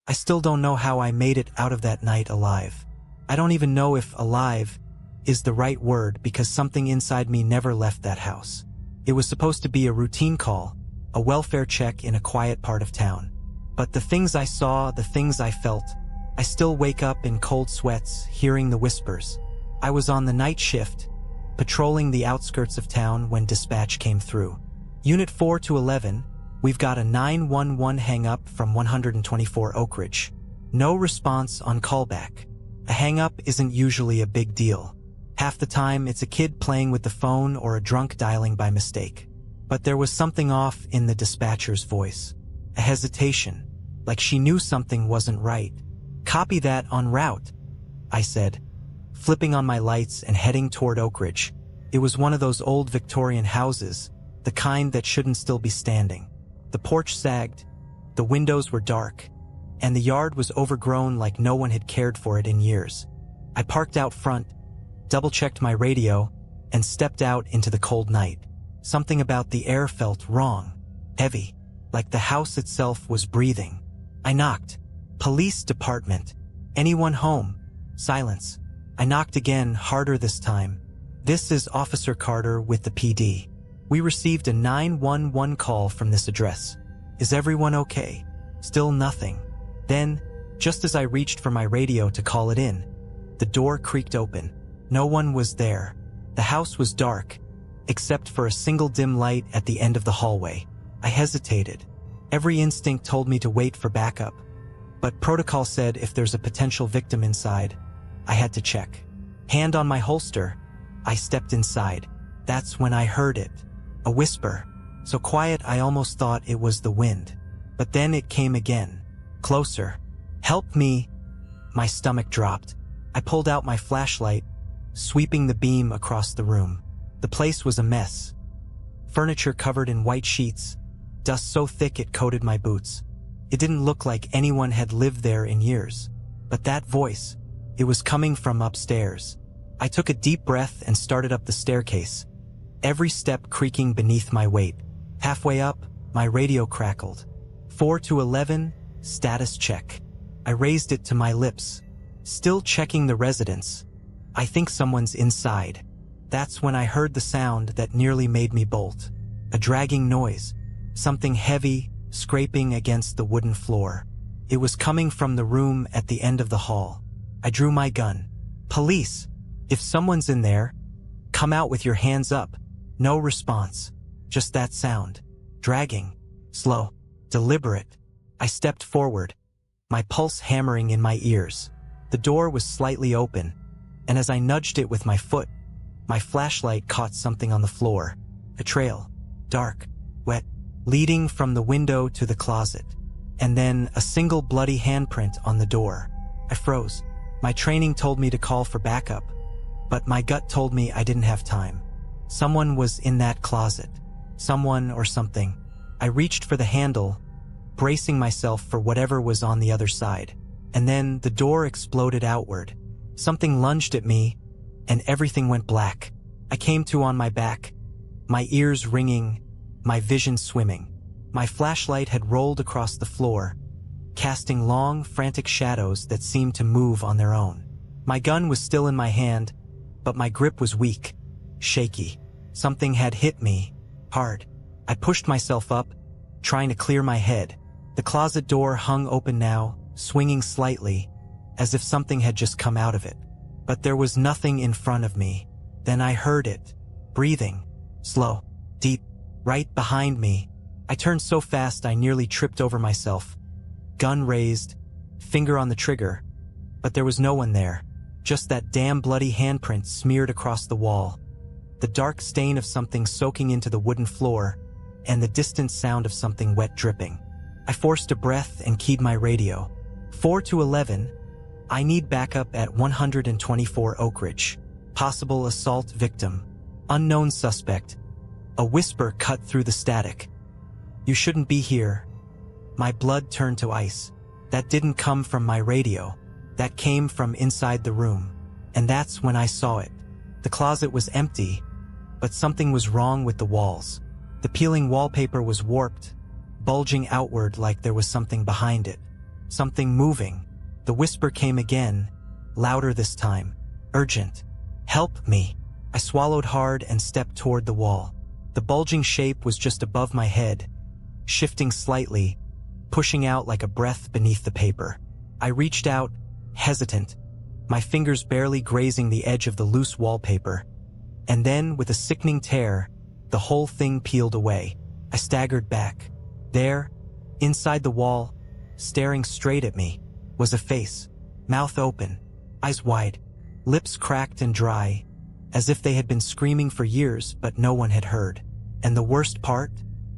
I still don't know how I made it out of that night alive. I don't even know if alive is the right word because something inside me never left that house. It was supposed to be a routine call, a welfare check in a quiet part of town. But the things I saw, the things I felt, I still wake up in cold sweats, hearing the whispers. I was on the night shift, patrolling the outskirts of town when dispatch came through. Unit 4 to 11, we've got a 911 hang-up from 124 Oak Ridge. No response on callback. A hang-up isn't usually a big deal. Half the time, it's a kid playing with the phone or a drunk dialing by mistake. But there was something off in the dispatcher's voice. A hesitation, like she knew something wasn't right. "Copy that en route," I said, flipping on my lights and heading toward Oak Ridge. It was one of those old Victorian houses, the kind that shouldn't still be standing. The porch sagged, the windows were dark, and the yard was overgrown like no one had cared for it in years. I parked out front, double-checked my radio, and stepped out into the cold night. Something about the air felt wrong, heavy, like the house itself was breathing. I knocked. "Police department. Anyone home?" Silence. I knocked again, harder this time. "This is Officer Carter with the PD. We received a 911 call from this address. Is everyone okay?" Still nothing. Then, just as I reached for my radio to call it in, the door creaked open. No one was there. The house was dark, except for a single dim light at the end of the hallway. I hesitated. Every instinct told me to wait for backup, but protocol said if there's a potential victim inside, I had to check. Hand on my holster, I stepped inside. That's when I heard it. A whisper, so quiet I almost thought it was the wind. But then it came again. Closer. "Help me." My stomach dropped. I pulled out my flashlight, sweeping the beam across the room. The place was a mess. Furniture covered in white sheets, dust so thick it coated my boots. It didn't look like anyone had lived there in years. But that voice, it was coming from upstairs. I took a deep breath and started up the staircase, every step creaking beneath my weight. Halfway up, my radio crackled. 4 to 11, status check. I raised it to my lips, still checking the residence. I think someone's inside. That's when I heard the sound that nearly made me bolt. A dragging noise, something heavy, scraping against the wooden floor. It was coming from the room at the end of the hall. I drew my gun. "Police! If someone's in there, come out with your hands up." No response. Just that sound. Dragging. Slow. Deliberate. I stepped forward, my pulse hammering in my ears. The door was slightly open, and as I nudged it with my foot, my flashlight caught something on the floor. A trail. Dark. Wet. Leading from the window to the closet. And then a single bloody handprint on the door. I froze. My training told me to call for backup, but my gut told me I didn't have time. Someone was in that closet. Someone or something. I reached for the handle, bracing myself for whatever was on the other side. And then the door exploded outward. Something lunged at me, and everything went black. I came to on my back, my ears ringing, my vision swimming. My flashlight had rolled across the floor, casting long, frantic shadows that seemed to move on their own. My gun was still in my hand, but my grip was weak, shaky. Something had hit me, hard. I pushed myself up, trying to clear my head. The closet door hung open now, swinging slightly, as if something had just come out of it. But there was nothing in front of me. Then I heard it, breathing, slow, deep, right behind me. I turned so fast I nearly tripped over myself. Gun raised, finger on the trigger, but there was no one there. Just that damn bloody handprint smeared across the wall, the dark stain of something soaking into the wooden floor, and the distant sound of something wet dripping. I forced a breath and keyed my radio. 4 to 11, I need backup at 124 Oak Ridge. Possible assault victim. Unknown suspect. A whisper cut through the static. "You shouldn't be here." My blood turned to ice. That didn't come from my radio. That came from inside the room. And that's when I saw it. The closet was empty, but something was wrong with the walls. The peeling wallpaper was warped, bulging outward like there was something behind it. Something moving. The whisper came again, louder this time. Urgent. Help me. I swallowed hard and stepped toward the wall. The bulging shape was just above my head, shifting slightly, pushing out like a breath beneath the paper. I reached out, hesitant, my fingers barely grazing the edge of the loose wallpaper. And then, with a sickening tear, the whole thing peeled away. I staggered back. There, inside the wall, staring straight at me, was a face, mouth open, eyes wide, lips cracked and dry, as if they had been screaming for years but no one had heard. And the worst part?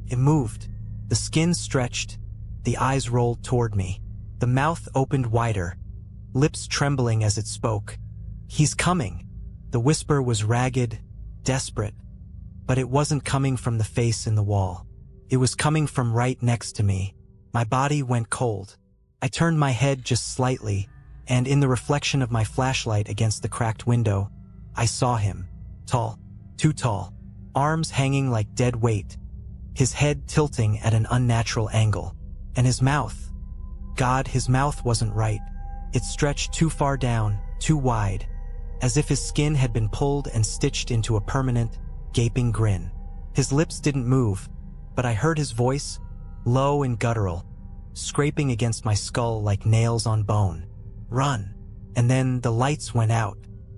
It moved. The skin stretched, the eyes rolled toward me. The mouth opened wider, lips trembling as it spoke. He's coming. The whisper was ragged, desperate, but it wasn't coming from the face in the wall. It was coming from right next to me. My body went cold. I turned my head just slightly, and in the reflection of my flashlight against the cracked window, I saw him. Tall, too tall, arms hanging like dead weight, his head tilting at an unnatural angle, and his mouth. God, his mouth wasn't right. It stretched too far down, too wide, as if his skin had been pulled and stitched into a permanent, gaping grin. His lips didn't move, but I heard his voice, low and guttural, scraping against my skull like nails on bone. Run. And then the lights went out.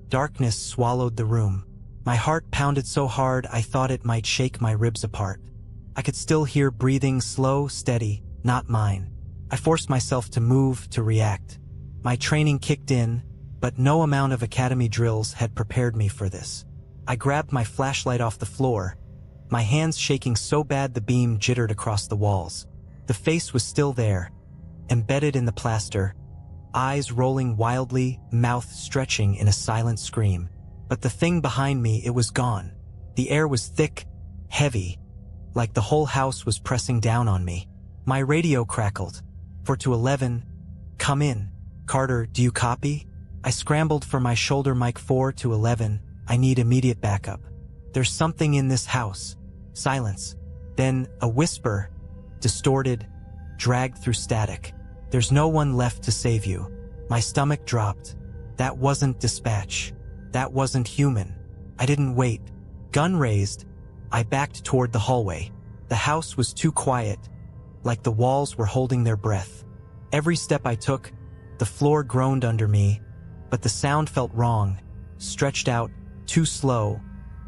Darkness swallowed the room. My heart pounded so hard I thought it might shake my ribs apart. I could still hear breathing, slow, steady, not mine. I forced myself to move, to react. My training kicked in, but no amount of academy drills had prepared me for this. I grabbed my flashlight off the floor, my hands shaking so bad the beam jittered across the walls. The face was still there, embedded in the plaster, eyes rolling wildly, mouth stretching in a silent scream. But the thing behind me, it was gone. The air was thick, heavy, like the whole house was pressing down on me. My radio crackled. 4-11, come in. Carter, do you copy? I scrambled for my shoulder mic. 4-11, I need immediate backup. There's something in this house. Silence. Then a whisper, distorted, dragged through static. There's no one left to save you. My stomach dropped. That wasn't dispatch. That wasn't human. I didn't wait. Gun raised, I backed toward the hallway. The house was too quiet, like the walls were holding their breath. Every step I took, the floor groaned under me, but the sound felt wrong, stretched out, too slow,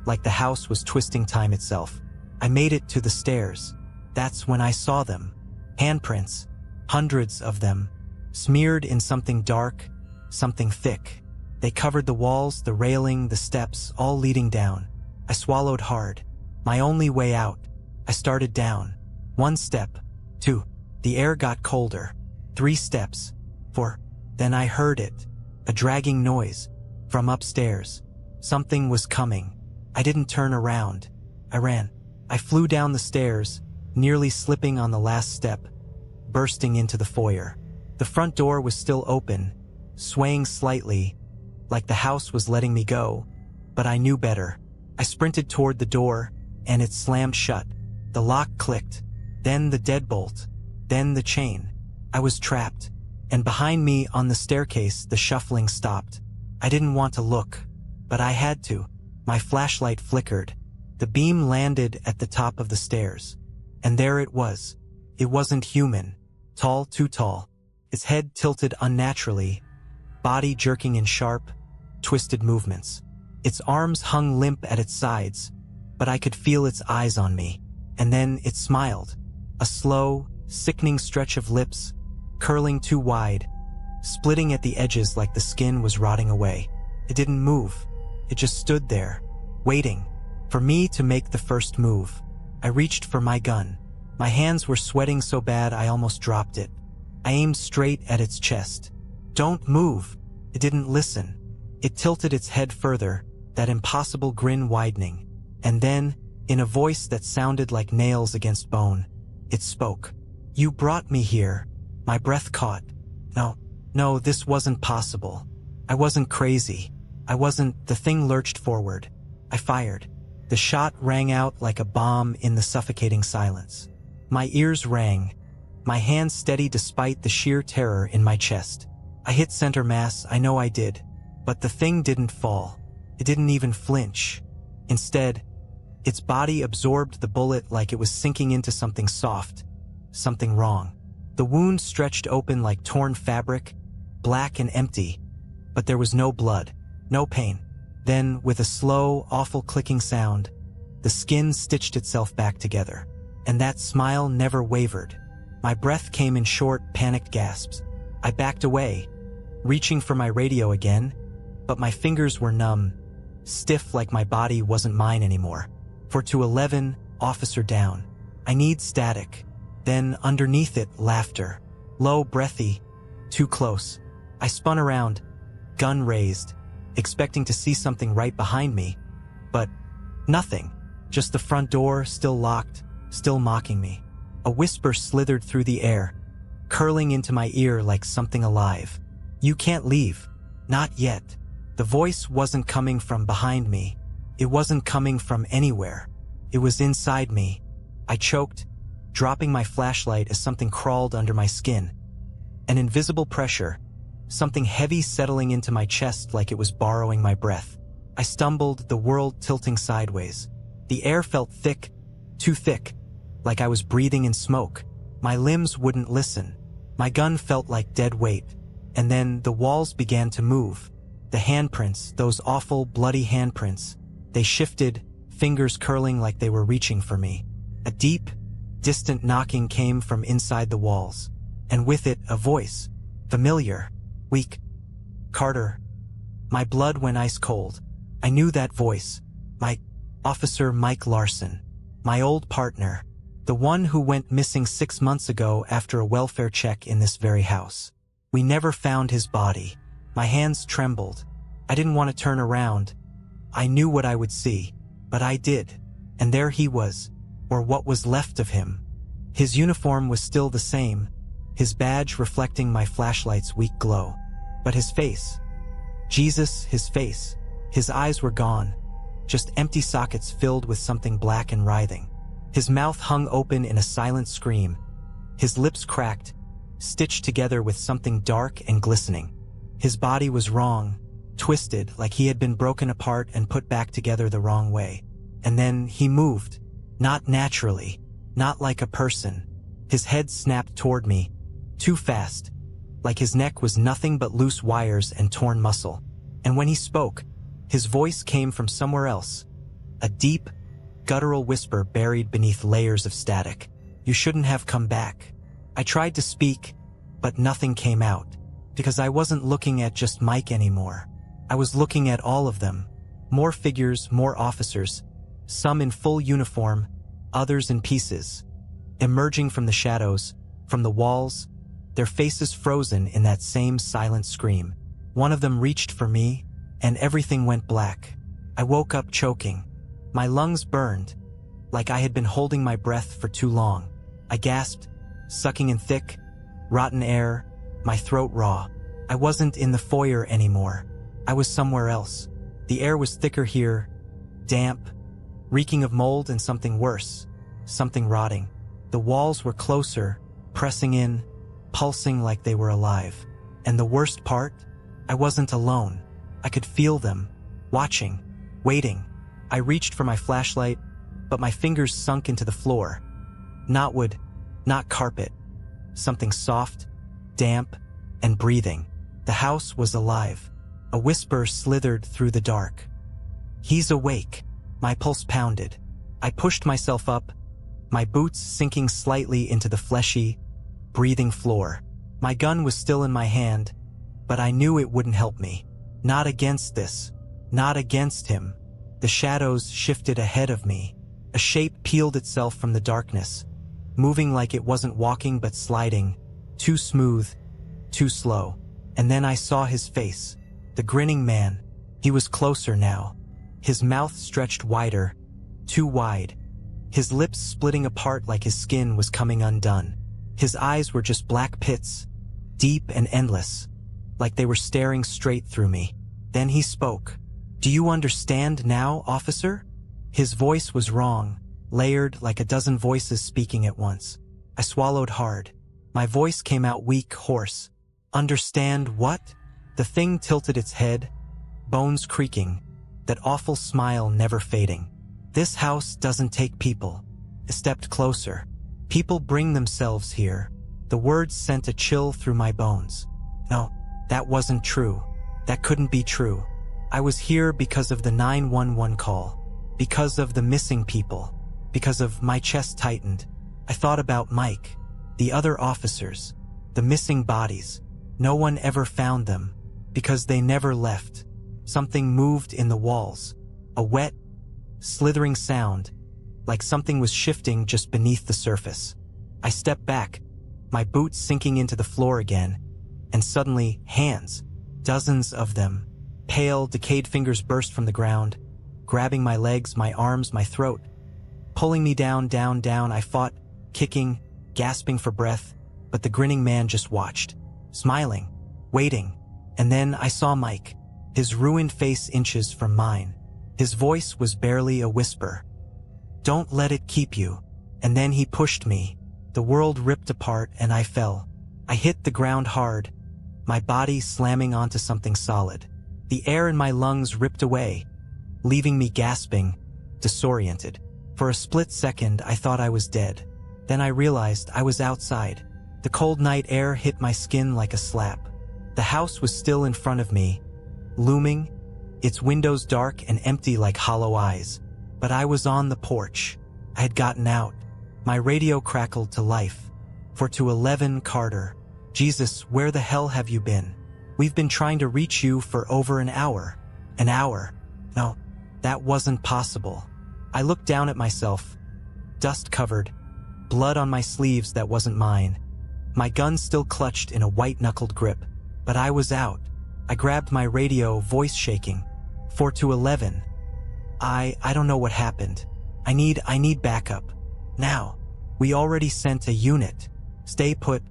like the house was twisting time itself. I made it to the stairs. That's when I saw them. Handprints. Hundreds of them. Smeared in something dark, something thick. They covered the walls, the railing, the steps, all leading down. I swallowed hard. My only way out. I started down. 1 step. 2. The air got colder. 3 steps. 4. Then I heard it. A dragging noise. From upstairs. Something was coming. I didn't turn around. I ran. I flew down the stairs, nearly slipping on the last step, bursting into the foyer. The front door was still open, swaying slightly, like the house was letting me go, but I knew better. I sprinted toward the door, and it slammed shut. The lock clicked, then the deadbolt, then the chain. I was trapped, and behind me on the staircase the shuffling stopped. I didn't want to look, but I had to. My flashlight flickered. The beam landed at the top of the stairs. And there it was. It wasn't human. Tall, too tall. Its head tilted unnaturally, body jerking in sharp, twisted movements. Its arms hung limp at its sides, but I could feel its eyes on me. And then it smiled. A slow, sickening stretch of lips, curling too wide, splitting at the edges like the skin was rotting away. It didn't move. It just stood there, waiting for me to make the first move. I reached for my gun. My hands were sweating so bad I almost dropped it. I aimed straight at its chest. Don't move. It didn't listen. It tilted its head further, that impossible grin widening. And then, in a voice that sounded like nails against bone, it spoke. You brought me here. My breath caught. No, this wasn't possible. I wasn't crazy. The thing lurched forward. I fired. The shot rang out like a bomb in the suffocating silence. My ears rang. my hands steady despite the sheer terror in my chest. I hit center mass, I know I did. But the thing didn't fall. It didn't even flinch. Instead, its body absorbed the bullet like it was sinking into something soft, something wrong. The wound stretched open like torn fabric, black and empty, but there was no blood, no pain. Then, with a slow, awful clicking sound, the skin stitched itself back together. And that smile never wavered. My breath came in short, panicked gasps. I backed away, reaching for my radio again, but my fingers were numb, stiff like my body wasn't mine anymore. 4-11, officer down. I need static. Then, underneath it, laughter. Low, breathy, too close. I spun around, gun raised, expecting to see something right behind me, but nothing. Just the front door, still locked, still mocking me. A whisper slithered through the air, curling into my ear like something alive. You can't leave. Not yet. The voice wasn't coming from behind me. It wasn't coming from anywhere. It was inside me. I choked, dropping my flashlight as something crawled under my skin. An invisible pressure, something heavy settling into my chest like it was borrowing my breath. I stumbled, the world tilting sideways. The air felt thick, too thick, like I was breathing in smoke. My limbs wouldn't listen. My gun felt like dead weight. And then the walls began to move. The handprints, those awful, bloody handprints. They shifted, fingers curling like they were reaching for me. A deep, distant knocking came from inside the walls. And with it, a voice. Familiar. Weak. Carter. My blood went ice cold. I knew that voice. Officer Mike Larson. My old partner. The one who went missing 6 months ago after a welfare check in this very house. We never found his body. My hands trembled. I didn't want to turn around. I knew what I would see. But I did. And there he was. Or what was left of him. His uniform was still the same, his badge reflecting my flashlight's weak glow. But his face. Jesus, his face. His eyes were gone. Just empty sockets filled with something black and writhing. His mouth hung open in a silent scream. His lips cracked, stitched together with something dark and glistening. His body was wrong, twisted like he had been broken apart and put back together the wrong way. And then he moved. Not naturally. Not like a person. His head snapped toward me, too fast, like his neck was nothing but loose wires and torn muscle. And when he spoke, his voice came from somewhere else. A deep, guttural whisper buried beneath layers of static. You shouldn't have come back. I tried to speak, but nothing came out, because I wasn't looking at just Mike anymore. I was looking at all of them. More figures, more officers, some in full uniform, others in pieces. Emerging from the shadows, from the walls, their faces frozen in that same silent scream. One of them reached for me, and everything went black. I woke up choking. My lungs burned, like I had been holding my breath for too long. I gasped, sucking in thick, rotten air, my throat raw. I wasn't in the foyer anymore. I was somewhere else. The air was thicker here, damp, reeking of mold and something worse, something rotting. The walls were closer, pressing in, pulsing like they were alive. And the worst part? I wasn't alone. I could feel them, watching, waiting. I reached for my flashlight, but my fingers sunk into the floor. Not wood, not carpet. Something soft, damp, and breathing. The house was alive. A whisper slithered through the dark. He's awake. My pulse pounded. I pushed myself up, my boots sinking slightly into the fleshy, breathing floor. My gun was still in my hand, but I knew it wouldn't help me. Not against this. Not against him. The shadows shifted ahead of me. A shape peeled itself from the darkness, moving like it wasn't walking but sliding, too smooth, too slow. And then I saw his face. The grinning man. He was closer now. His mouth stretched wider, too wide. His lips splitting apart like his skin was coming undone. His eyes were just black pits, deep and endless, like they were staring straight through me. Then he spoke. Do you understand now, officer? His voice was wrong, layered like a dozen voices speaking at once. I swallowed hard. My voice came out weak, hoarse. Understand what? The thing tilted its head, bones creaking, that awful smile never fading. This house doesn't take people. I stepped closer. People bring themselves here. The words sent a chill through my bones. No, that wasn't true. That couldn't be true. I was here because of the 911 call, because of the missing people, because of my chest tightened. I thought about Mike, the other officers, the missing bodies. No one ever found them, because they never left. Something moved in the walls, a wet, slithering sound, like something was shifting just beneath the surface. I stepped back, my boots sinking into the floor again, and suddenly, hands, dozens of them, pale, decayed fingers burst from the ground, grabbing my legs, my arms, my throat, pulling me down, down, down. I fought, kicking, gasping for breath, but the grinning man just watched, smiling, waiting. And then I saw Mike, his ruined face inches from mine. His voice was barely a whisper. "Don't let it keep you." And then he pushed me. The world ripped apart and I fell. I hit the ground hard, my body slamming onto something solid. The air in my lungs ripped away, leaving me gasping, disoriented. For a split second, I thought I was dead. Then I realized I was outside. The cold night air hit my skin like a slap. The house was still in front of me, looming, its windows dark and empty like hollow eyes. But I was on the porch. I had gotten out. My radio crackled to life. 411 Carter. "Jesus, where the hell have you been? We've been trying to reach you for over an hour." An hour? No, that wasn't possible. I looked down at myself, dust-covered, blood on my sleeves that wasn't mine. My gun still clutched in a white-knuckled grip. But I was out. I grabbed my radio, voice shaking. 411. I don't know what happened. I need backup. Now. We already sent a unit. Stay put,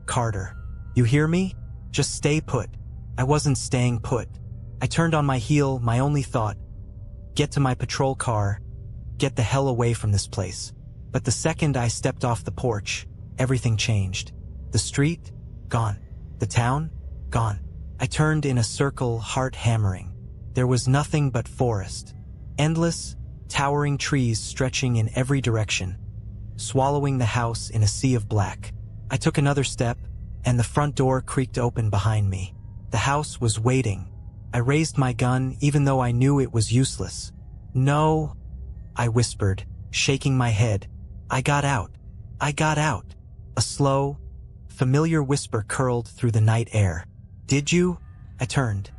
Carter. You hear me? Just stay put. I wasn't staying put. I turned on my heel, my only thought. Get to my patrol car. Get the hell away from this place. But the second I stepped off the porch, everything changed. The street? Gone. The town? Gone. I turned in a circle, heart hammering. There was nothing but forest. Endless, towering trees stretching in every direction, swallowing the house in a sea of black. I took another step, and the front door creaked open behind me. The house was waiting. I raised my gun, even though I knew it was useless. "No," I whispered, shaking my head. "I got out. I got out." A slow, familiar whisper curled through the night air. "Did you?" I turned.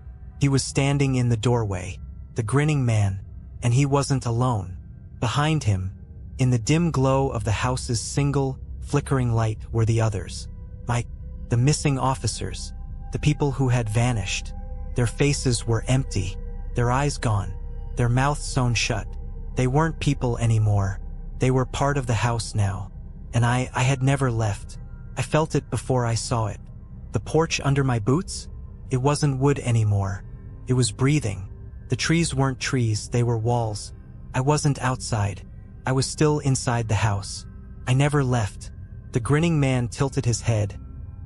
He was standing in the doorway, the grinning man, and he wasn't alone. Behind him, in the dim glow of the house's single, flickering light, were the others. The missing officers, the people who had vanished. Their faces were empty, their eyes gone, their mouths sewn shut. They weren't people anymore. They were part of the house now, and I had never left. I felt it before I saw it. The porch under my boots? It wasn't wood anymore. It was breathing. The trees weren't trees, they were walls. I wasn't outside. I was still inside the house. I never left. The grinning man tilted his head,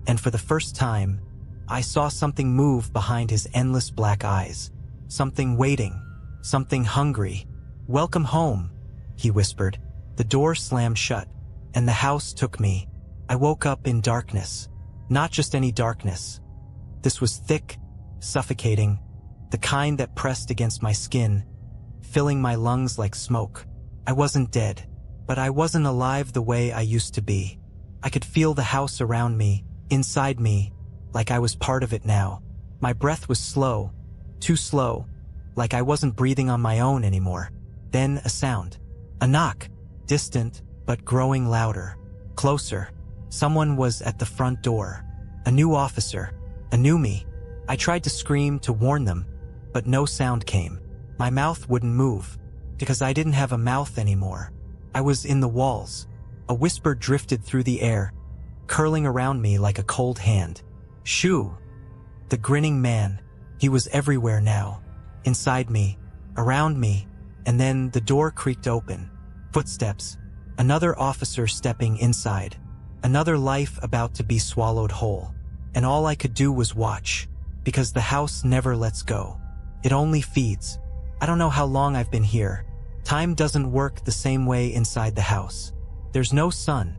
and for the first time, I saw something move behind his endless black eyes. Something waiting. Something hungry. "Welcome home," he whispered. The door slammed shut, and the house took me. I woke up in darkness. Not just any darkness. This was thick, suffocating, the kind that pressed against my skin, filling my lungs like smoke. I wasn't dead, but I wasn't alive the way I used to be. I could feel the house around me, inside me, like I was part of it now. My breath was slow, too slow, like I wasn't breathing on my own anymore. Then a sound. A knock, distant, but growing louder. Closer. Someone was at the front door. A new officer. A new me. I tried to scream to warn them, but no sound came. My mouth wouldn't move, because I didn't have a mouth anymore. I was in the walls. A whisper drifted through the air, curling around me like a cold hand. "Shoo!" The grinning man. He was everywhere now. Inside me, around me, and then the door creaked open. Footsteps. Another officer stepping inside. Another life about to be swallowed whole. And all I could do was watch, because the house never lets go. It only feeds. I don't know how long I've been here. Time doesn't work the same way inside the house. There's no sun,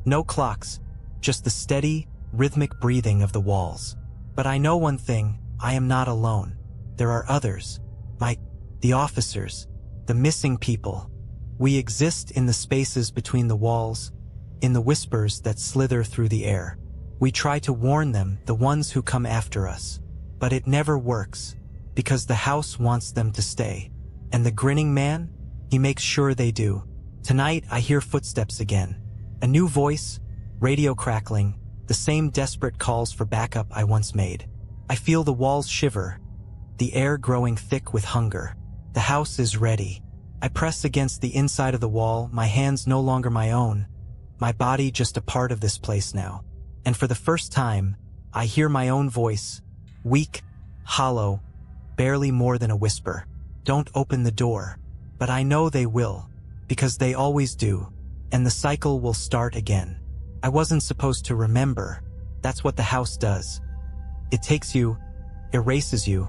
no clocks, just the steady, rhythmic breathing of the walls. But I know one thing, I am not alone. There are others. The officers, the missing people. We exist in the spaces between the walls, in the whispers that slither through the air. We try to warn them, the ones who come after us. But it never works, because the house wants them to stay. And the grinning man? He makes sure they do. Tonight I hear footsteps again. A new voice, radio crackling, the same desperate calls for backup I once made. I feel the walls shiver, the air growing thick with hunger. The house is ready. I press against the inside of the wall, my hands no longer my own, my body just a part of this place now. And for the first time, I hear my own voice, weak, hollow, barely more than a whisper. Don't open the door. But I know they will, because they always do, and the cycle will start again. I wasn't supposed to remember. That's what the house does. It takes you, erases you,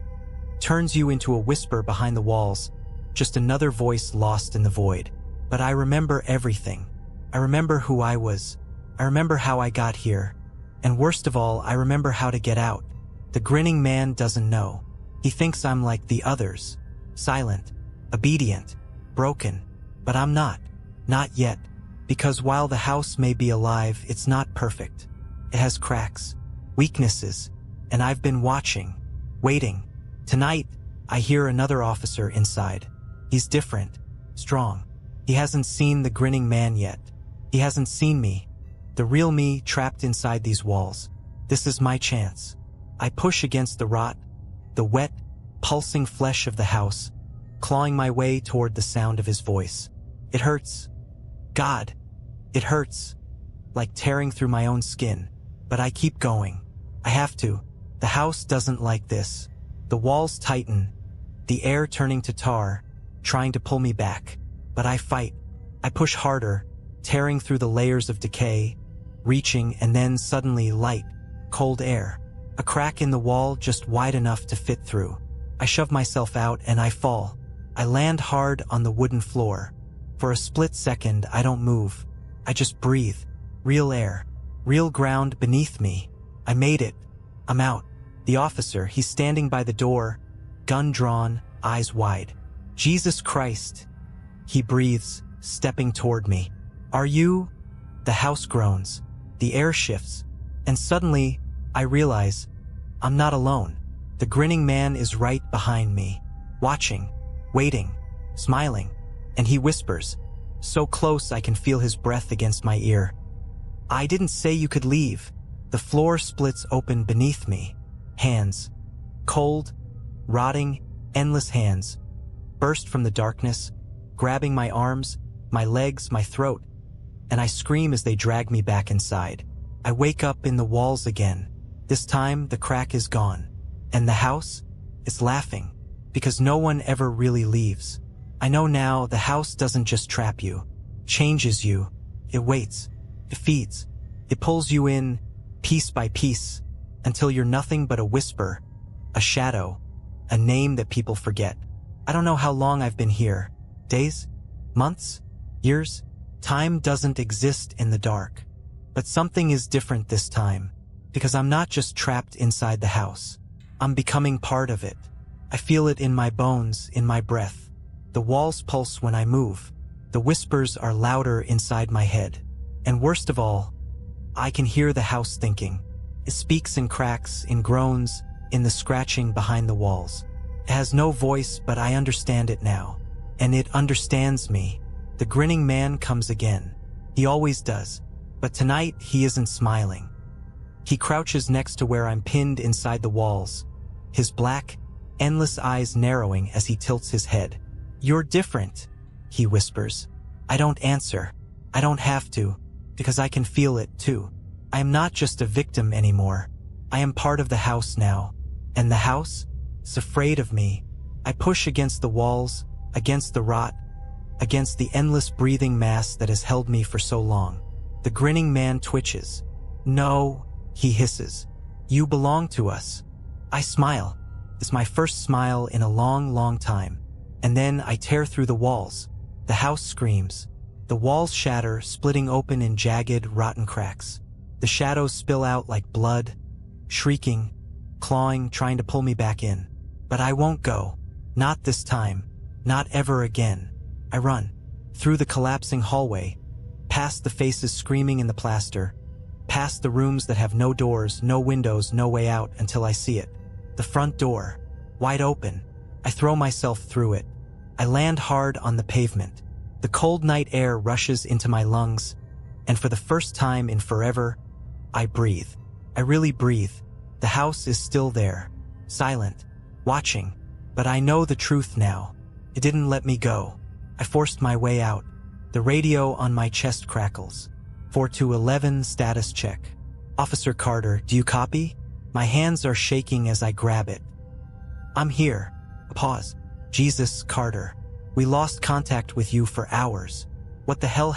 turns you into a whisper behind the walls, just another voice lost in the void. But I remember everything. I remember who I was. I remember how I got here. And worst of all, I remember how to get out. The grinning man doesn't know. He thinks I'm like the others. Silent, obedient, broken. But I'm not. Not yet. Because while the house may be alive, it's not perfect. It has cracks, weaknesses, and I've been watching, waiting. Tonight, I hear another officer inside. He's different, strong. He hasn't seen the grinning man yet. He hasn't seen me, the real me trapped inside these walls. This is my chance. I push against the rot, the wet, pulsing flesh of the house, clawing my way toward the sound of his voice. It hurts. God, it hurts. Like tearing through my own skin. But I keep going. I have to. The house doesn't like this. The walls tighten, the air turning to tar, trying to pull me back. But I fight. I push harder, tearing through the layers of decay, reaching, and then suddenly light, cold air. A crack in the wall just wide enough to fit through. I shove myself out and I fall. I land hard on the wooden floor. For a split second, I don't move. I just breathe. Real air. Real ground beneath me. I made it. I'm out. The officer, he's standing by the door, gun drawn, eyes wide. Jesus Christ. He breathes, stepping toward me. Are you? The house groans. The air shifts. And suddenly, I realize, I'm not alone. The grinning man is right behind me, watching, waiting, smiling. And he whispers, so close I can feel his breath against my ear. I didn't say you could leave. The floor splits open beneath me. Hands, cold, rotting, endless hands, burst from the darkness, grabbing my arms, my legs, my throat, and I scream as they drag me back inside. I wake up in the walls again. This time, the crack is gone. And the house is laughing, because no one ever really leaves. I know now the house doesn't just trap you, changes you. It waits, it feeds, it pulls you in, piece by piece, until you're nothing but a whisper, a shadow, a name that people forget. I don't know how long I've been here. Days? Months? Years? Time doesn't exist in the dark. But something is different this time, because I'm not just trapped inside the house. I'm becoming part of it. I feel it in my bones, in my breath. The walls pulse when I move. The whispers are louder inside my head. And worst of all, I can hear the house thinking. It speaks in cracks, in groans, in the scratching behind the walls. It has no voice, but I understand it now. And it understands me. The grinning man comes again. He always does. But tonight, he isn't smiling. He crouches next to where I'm pinned inside the walls, his black, endless eyes narrowing as he tilts his head. You're different, he whispers. I don't answer. I don't have to, because I can feel it too. I am not just a victim anymore. I am part of the house now. And the house is afraid of me. I push against the walls, against the rot, against the endless breathing mass that has held me for so long. The grinning man twitches. "No," he hisses. "You belong to us." I smile. It's my first smile in a long, long time. And then I tear through the walls. The house screams. The walls shatter, splitting open in jagged, rotten cracks. The shadows spill out like blood, shrieking, clawing, trying to pull me back in. But I won't go. Not this time. Not ever again. I run. Through the collapsing hallway, past the faces screaming in the plaster, past the rooms that have no doors, no windows, no way out until I see it. The front door, wide open. I throw myself through it. I land hard on the pavement. The cold night air rushes into my lungs, and for the first time in forever, I breathe. I really breathe. The house is still there, silent, watching, but I know the truth now. It didn't let me go. I forced my way out. The radio on my chest crackles. 4-11 status check. Officer Carter, do you copy? My hands are shaking as I grab it. I'm here. A pause. Jesus, Carter. We lost contact with you for hours. What the hell